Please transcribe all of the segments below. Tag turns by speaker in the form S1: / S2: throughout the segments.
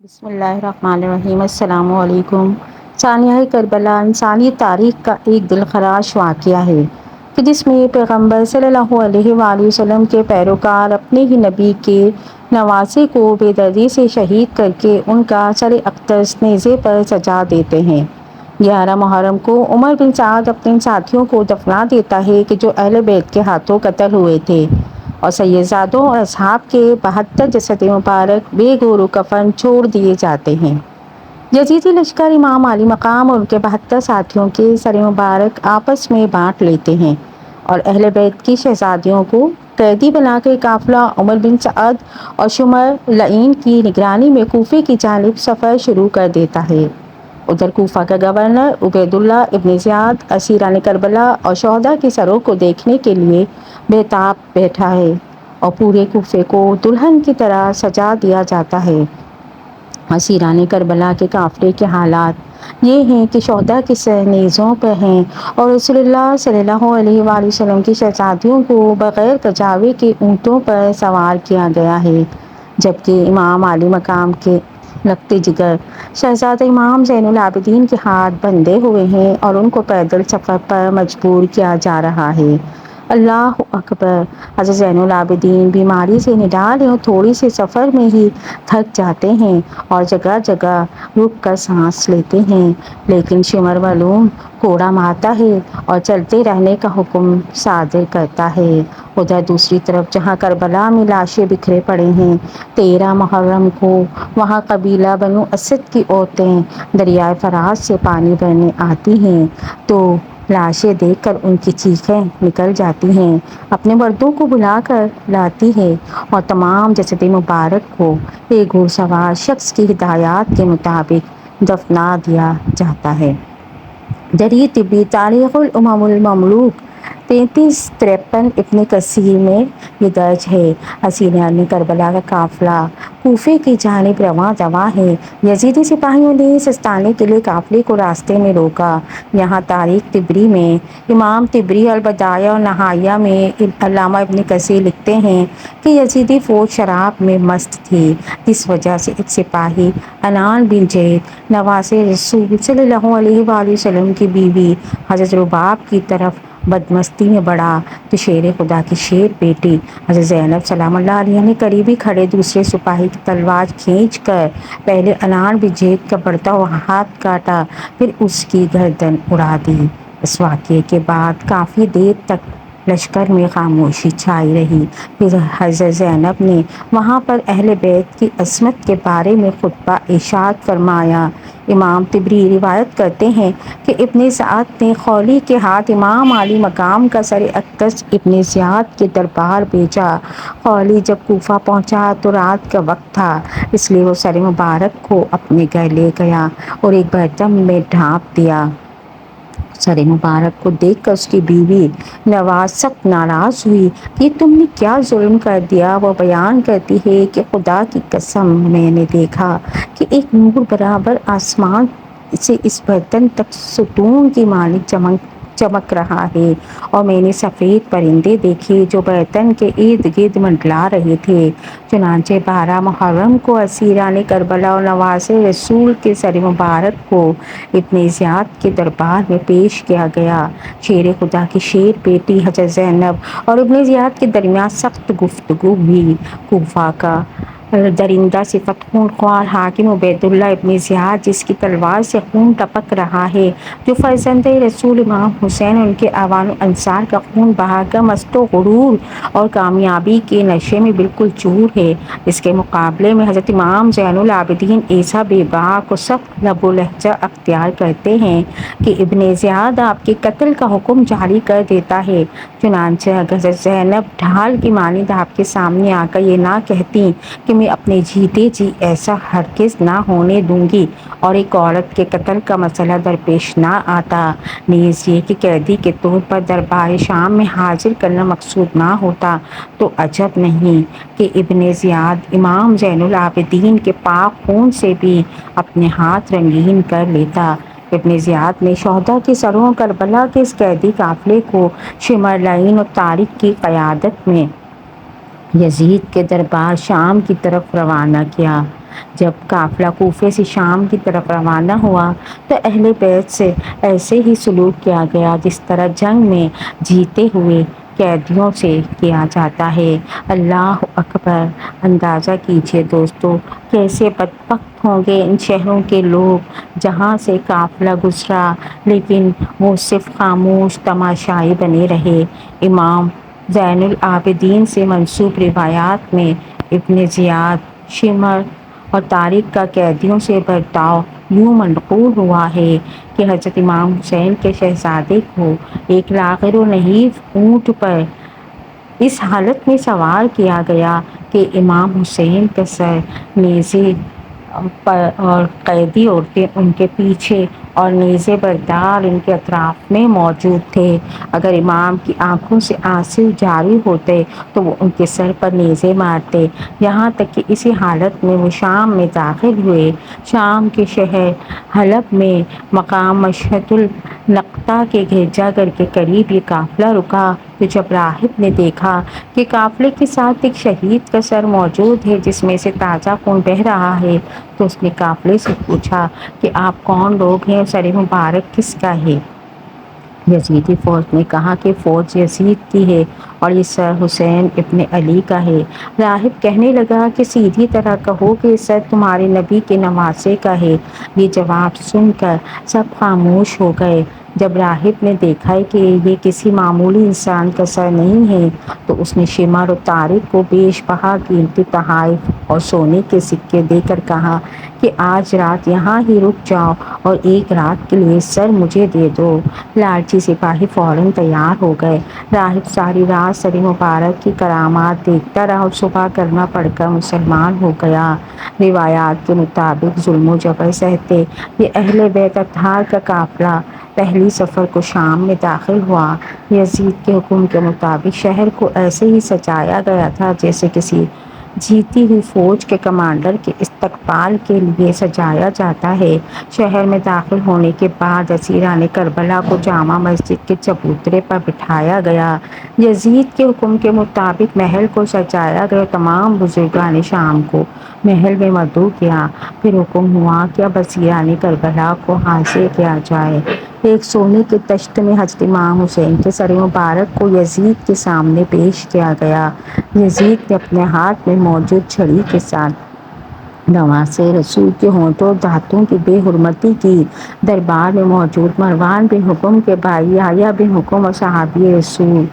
S1: بسم اللہ الرحمن الرحیم۔ السلام علیکم۔ ثانیہ کربلا انسانی تاریخ کا ایک دلخراش واقعہ ہے کہ جس میں پیغمبر صلی اللہ علیہ وآلہ وسلم کے پیروکار اپنے ہی نبی کے نواسے کو بے دردی سے شہید کر کے ان کا سر اقدس نیزے پر سجا دیتے ہیں۔ 11 محرم کو عمر بن سعد اپنے ساتھیوں کو دفنا دیتا ہے کہ جو اہل بیت کے ہاتھوں قتل ہوئے تھے، اور سیدزادوں اور اصحاب کے 72 جسد مبارک بے گور و کفن چھوڑ دیے جاتے ہیں۔ یزیدی لشکر امام علی مقام اور ان کے 72 ساتھیوں کے سر مبارک آپس میں بانٹ لیتے ہیں، اور اہل بیت کی شہزادیوں کو قیدی بنا کے قافلہ عمر بن سعد اور شمر لعین کی نگرانی میں کوفے کی جانب سفر شروع کر دیتا ہے۔ ادھر کوفہ کا گورنر عبید اللہ ابن زیاد اسیران کربلا اور شہداء کے سروں کو دیکھنے کے لیے بےتاب بیٹھا ہے، اور پورے کوفے کو دلہن کی طرح سجا دیا جاتا ہے۔ اسیران کربلا کے قافلے کے حالات یہ ہیں کہ شہداء کے سر نیزوں پر ہیں، اور رسول اللہ صلی اللہ علیہ وآلہ وسلم کی شہزادیوں کو بغیر کجاوے کے اونٹوں پر سوار کیا گیا ہے، جبکہ امام علی مقام کے لخت جگر شہزادہ امام زین العابدین کے ہاتھ بندھے ہوئے ہیں اور ان کو پیدل سفر پر مجبور کیا جا رہا ہے۔ اللہ اکبر! حضرت زین العابدین بیماری سے نڈال ہیں اور تھوڑی سے سفر میں ہی تھک جاتے ہیں اور جگہ جگہ رک کر سانس لیتے ہیں، لیکن شمر معلوم کوڑا مارتا ہے اور چلتے رہنے کا حکم صادر کرتا ہے۔ ادھر دوسری طرف جہاں کربلا میں لاشیں بکھرے پڑے ہیں، 13 محرم کو وہاں قبیلہ بنو اسد کی عورتیں دریائے فرات سے پانی بھرنے آتی ہیں تو لاشیں دیکھ کر ان کی چیخیں نکل جاتی ہیں، اپنے مردوں کو بلا کر لاتی ہے اور تمام جسد مبارک کو ایک گھوڑ سوار شخص کی ہدایات کے مطابق دفنا دیا جاتا ہے۔ جریدِ طبی تاریخ الامم المملوک 3353 ابن کثیر میں یہ درج ہے۔ اسیران کربلا کا قافلہ کوفے کی جانب رواں دواں ہے۔ یزیدی سپاہیوں نے سستانے کے لیے قافلے کو راستے میں روکا۔ یہاں تاریخ طبری میں امام طبری البدایہ والنہایہ میں علامہ ابن کثیر لکھتے ہیں کہ یزیدی فوج شراب میں مست تھی، جس وجہ سے ایک سپاہی عنان بن زید نواسے رسول صلی اللہ علیہ وآلہ وسلم کی بیوی حضرت رباب کی طرف بدمستی میں بڑھا تو شیر خدا کی شیر بیٹی حضرت زینب سلام اللہ علیہا نے قریب ہی کھڑے دوسرے سپاہی کی تلوار کھینچ کر پہلے عنان بن زید کا بڑھتا ہوا ہاتھ کاٹا، پھر اس کی گردن اڑا دی۔ اس واقعے کے بعد کافی دیر تک لشکر میں خاموشی چھائی رہی۔ پھر حضرت زینب نے وہاں پر اہل بیت کی عصمت کے بارے میں خطبہ ارشاد فرمایا۔ امام طبری روایت کرتے ہیں کہ ابن سعد نے خولی کے ہاتھ امام علی مقام کا سر اقدس ابن زیاد کے دربار بھیجا۔ خولی جب کوفہ پہنچا تو رات کا وقت تھا، اس لیے وہ سر مبارک کو اپنے گھر لے گیا اور ایک برتن میں ڈھانپ دیا۔ سر مبارک کو دیکھ کر اس کی بیوی نواز سخت ناراض ہوئی کہ یہ تم نے کیا ظلم کر دیا۔ وہ بیان کرتی ہے کہ خدا کی قسم میں نے دیکھا کہ ایک نور برابر آسمان سے اس برتن تک ستون کی مانند چمک رہا ہے، اور میں نے سفید پرندے دیکھے جو برتن کے ارد گرد منڈلا رہے تھے۔ چنانچہ 12 محرم کو اسیران کربلا اور نواسے رسول کے سر مبارک کو ابن زیاد کے دربار میں پیش کیا گیا۔ شیر خدا کی شیر بیٹی حضرت زینب اور ابن زیاد کے درمیان سخت گفتگو ہوئی۔ کوفہ کا درندہ صفت خونخوار حاکم عبید اللہ ابن زیاد، جس کی تلوار سے خون ٹپک رہا ہے، جو فرزند رسول امام حسین اور ان کے اعوان و انصار کا خون بہا کر مست و غرور اور کامیابی کے نشے میں بالکل چور ہے، اس کے مقابلے میں حضرت امام زین العابدین ایسا بے باک و سخت لب و لہجہ اختیار کرتے ہیں کہ ابن زیاد آپ کے قتل کا حکم جاری کر دیتا ہے۔ چنانچہ حضرت زینب ڈھال کی مانند آپ کے سامنے آ کر یہ نہ کہتی کہ میں اپنے جیتے جی ایسا ہرگز نہ ہونے دوں گی، اور ایک عورت کے قتل کا مسئلہ درپیش نہ آتا، نیز یہ کہ قیدی کے طور پر دربار شام میں حاضر کرنا مقصود نہ ہوتا، تو عجب نہیں کہ ابن زیاد امام زین العابدین کے پاک خون سے بھی اپنے ہاتھ رنگین کر لیتا۔ ابن زیاد نے شہداء کے سروں کربلا کے اس قیدی قافلے کو شمر لعین اور طارق کی قیادت میں یزید کے دربار شام کی طرف روانہ کیا۔ جب قافلہ کوفے سے شام کی طرف روانہ ہوا تو اہل بیت سے ایسے ہی سلوک کیا گیا جس طرح جنگ میں جیتے ہوئے قیدیوں سے کیا جاتا ہے۔ اللہ اکبر! اندازہ کیجئے دوستو، کیسے بدبخت ہوں گے ان شہروں کے لوگ جہاں سے قافلہ گزرا، لیکن وہ صرف خاموش تماشائی بنے رہے۔ امام زین العابدین سے منسوب روایات میں ابن زیاد، شمر اور تاریخ کا قیدیوں سے برتاؤ یوں منقول ہوا ہے کہ حضرت امام حسین کے شہزادے کو ایک لاغر و نحیف اونٹ پر اس حالت میں سوار کیا گیا کہ امام حسین کا سر نیزے پر اور قیدی عورتیں ان کے پیچھے اور نیزے بردار ان کے اطراف میں موجود تھے۔ اگر امام کی آنکھوں سے آنسو جاری ہوتے تو وہ ان کے سر پر نیزے مارتے، یہاں تک کہ اسی حالت میں وہ شام میں داخل ہوئے۔ شام کے شہر حلب میں مقام مشہد النقطہ کے گرجا گھر کے قریب یہ قافلہ رکا تو جب راہب نے دیکھا کہ قافلے کے ساتھ ایک شہید کا سر موجود ہے جس میں سے تازہ خون بہہ رہا ہے تو اس نے قافلے سے پوچھا کہ آپ کون لوگ ہیں اور سر مبارک کس کا ہے؟ یزیدی فوج نے کہا کہ فوج یزید کی ہے اور یہ سر حسین ابن علی کا ہے۔ راہب کہنے لگا کہ سیدھی طرح کہو کہ یہ سر تمہارے نبی کے نواسے کا ہے۔ یہ جواب سن کر سب خاموش ہو گئے۔ جب راہب نے دیکھا کہ یہ کسی معمولی انسان کا سر نہیں ہے تو اس نے شمر اور طارق کو بیش بہا قیمتی تحائف اور سونے کے سکے دے کر کہا کہ آج رات یہاں ہی رک جاؤ اور ایک رات کے لیے سر مجھے دے دو۔ لالچی سپاہی فوراً تیار ہو گئے۔ راہب ساری رات سر مبارک کی کرامات دیکھتا رہا اور صبح کلمہ پڑھ کر مسلمان ہو گیا۔ روایات کے مطابق ظلم و جبر سہتے یہ اہل بیت اطہار کا قافلہ پہلی صفر کو شام میں داخل ہوا۔ یزید کے حکم کے مطابق شہر کو ایسے ہی سجایا گیا تھا جیسے کسی جیتی ہوئی فوج کے کمانڈر کے استقبال کے لیے سجایا جاتا ہے۔ شہر میں داخل ہونے کے بعد اسیران کربلا کو جامع مسجد کے چبوترے پر بٹھایا گیا۔ یزید کے حکم کے مطابق محل کو سجایا گیا، تمام بزرگان شام کو محل میں مدعو کیا۔ پھر حکم ہوا کہ اب اسیران کربلا کو حاضر کیا جائے۔ ایک سونے کے تشت میں حضرت امام حسین کے سر مبارک کو یزید کے سامنے پیش کیا گیا۔ یزید نے اپنے ہاتھ میں موجود چھڑی کے ساتھ نواسے رسول کے ہونٹوں اور دانتوں کی بے حرمتی کی۔ دربار میں موجود مروان بن حکم کے بھائی یحییٰ بن حکم اور صحابی رسول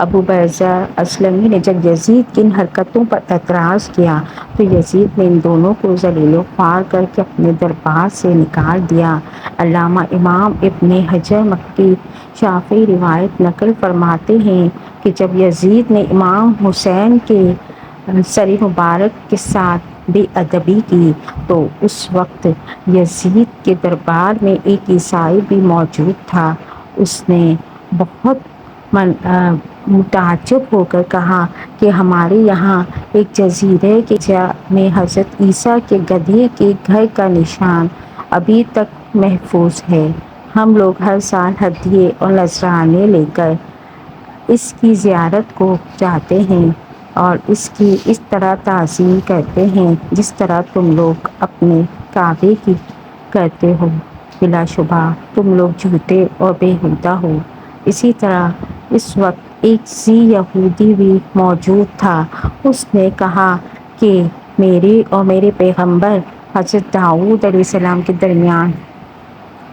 S1: ابو برزہ اسلمی نے جب یزید کی ان حرکتوں پر اعتراض کیا تو یزید نے ان دونوں کو ذلیل و خوار کر کے اپنے دربار سے نکال دیا۔ علامہ امام ابن حجر مکی شافعی روایت نقل فرماتے ہیں کہ جب یزید نے امام حسین کے سر مبارک کے ساتھ بے ادبی کی تو اس وقت یزید کے دربار میں ایک عیسائی بھی موجود تھا۔ اس نے بہت متعجب ہو کر کہا کہ ہمارے یہاں ایک جزیرے کے جا میں حضرت عیسیٰ کے گدھے کے گھر کا نشان ابھی تک محفوظ ہے۔ ہم لوگ ہر سال ہدیے اور نذرانے لے کر اس کی زیارت کو جاتے ہیں اور اس کی اس طرح تعظیم کرتے ہیں جس طرح تم لوگ اپنے کعبے کی کرتے ہو۔ بلا شبہ تم لوگ جھوٹے اور بیہودہ ہو۔ اسی طرح اس وقت ایک ذی یہودی بھی موجود تھا۔ اس نے کہا کہ میرے اور میرے پیغمبر حضرت داؤد علیہ السلام کے درمیان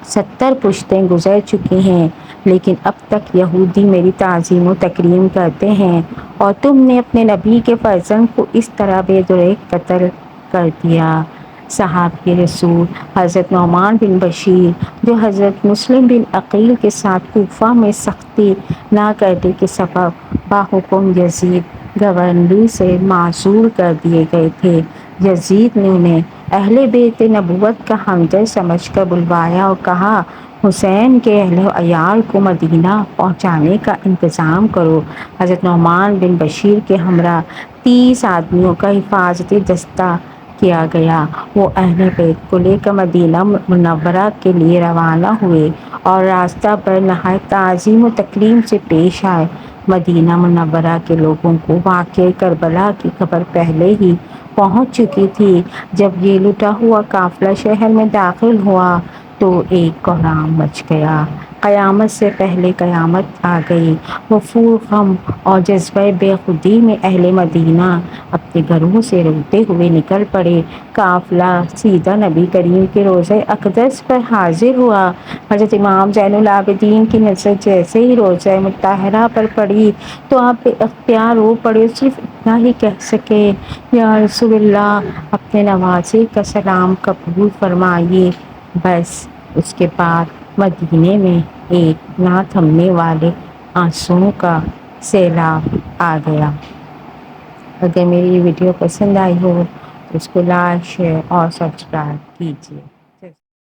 S1: 70 پشتیں گزر چکی ہیں، لیکن اب تک یہودی میری تعظیم و تکریم کرتے ہیں اور تم نے اپنے نبی کے فرزند کو اس طرح بے دریغ قتل کر دیا۔ صحابی رسول حضرت نعمان بن بشیر جو حضرت مسلم بن عقیل کے ساتھ کوفہ میں سختی نہ کرنے کے سبب بحکم یزید گورنری سے معزول کر دیے گئے تھے، یزید نے انہیں اہل بیت نبوت کا ہمدرد سمجھ کر بلوایا اور کہا حسین کے اہل و عیال کو مدینہ پہنچانے کا انتظام کرو۔ حضرت نعمان بن بشیر کے ہمراہ 30 آدمیوں کا حفاظتی دستہ کیا گیا۔ وہ اہل بیت کو لے کر مدینہ منورہ کے لیے روانہ ہوئے اور راستہ بھر نہایت تعظیم و تکریم سے پیش آئے۔ مدینہ منورہ کے لوگوں کو واقعہ کربلا کی خبر پہلے ہی پہنچ چکی تھی۔ جب یہ لٹا ہوا قافلہ شہر میں داخل ہوا تو ایک کہرام مچ گیا۔ قیامت سے پہلے قیامت آ گئی۔ وفور غم اور جذبہ بے خودی میں اہل مدینہ اپنے گھروں سے روتے ہوئے نکل پڑے۔ قافلہ سیدھا نبی کریم کے روضہ اقدس پر حاضر ہوا۔ حضرت امام زین العابدین کی نظر جیسے ہی روضہ مطہرہ پر پڑی تو آپ بے اختیار رو پڑے، صرف اتنا ہی کہہ سکے، یا رسول اللہ، اپنے نواسے کا سلام قبول فرمائیے۔ بس اس کے بعد مدینے میں ایک نہ تھمنے والے آنسوؤں کا سیلاب آ گیا۔ اگر میری یہ ویڈیو پسند آئی ہو تو اس کو لائک، شیئر اور سبسکرائب کیجیے۔